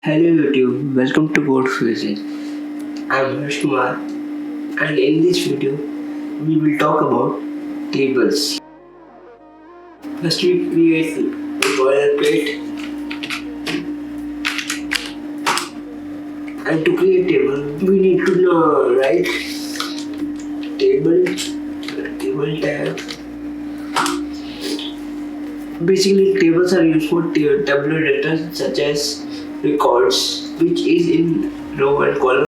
Hello YouTube, welcome to Code Fusion. I'm Harsh Kumar and in this video we will talk about tables. First we create a boilerplate, and to create table we need to write table tab. Basically tables are used for tabular data such as records, which is in row and column.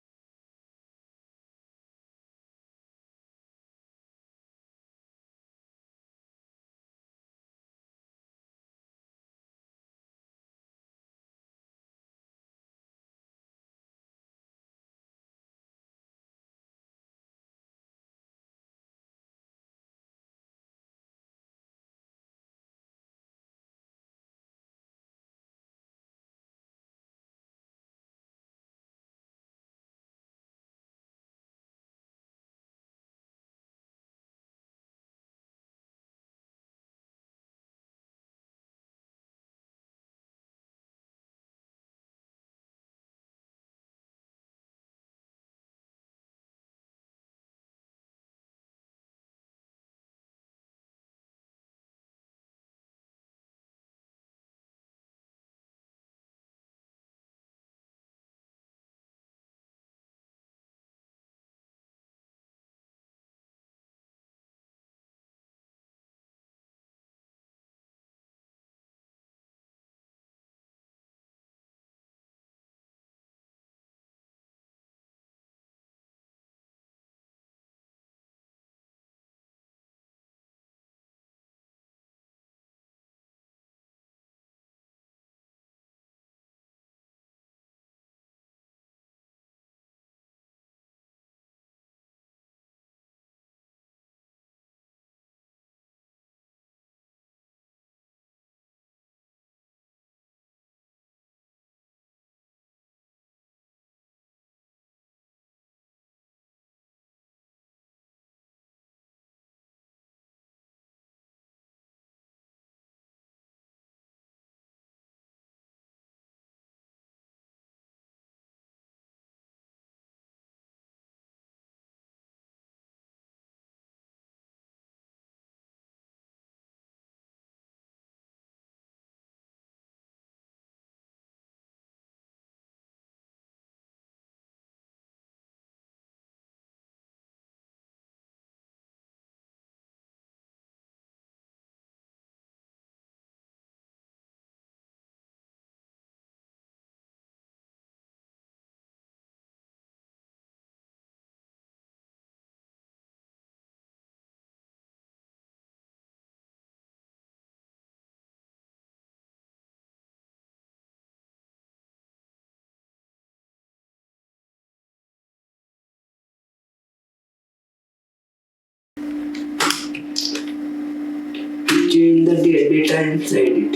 Change the data inside it.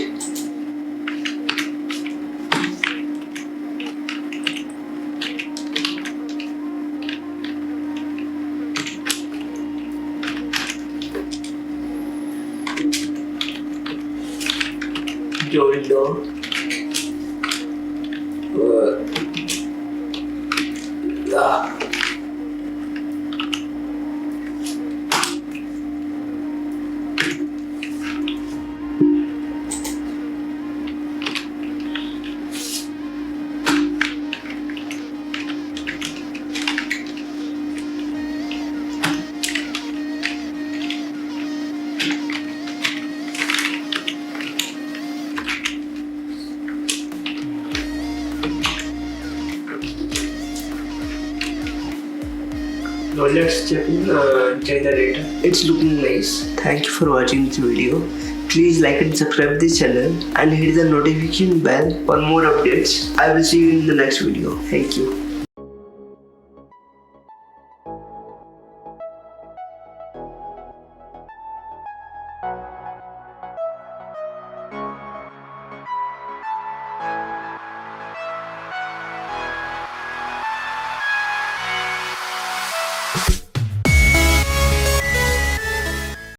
Join Now let's check the data. It's looking nice. Thank you for watching this video. Please like and subscribe this channel and hit the notification bell for more updates. I will see you in the next video. Thank you.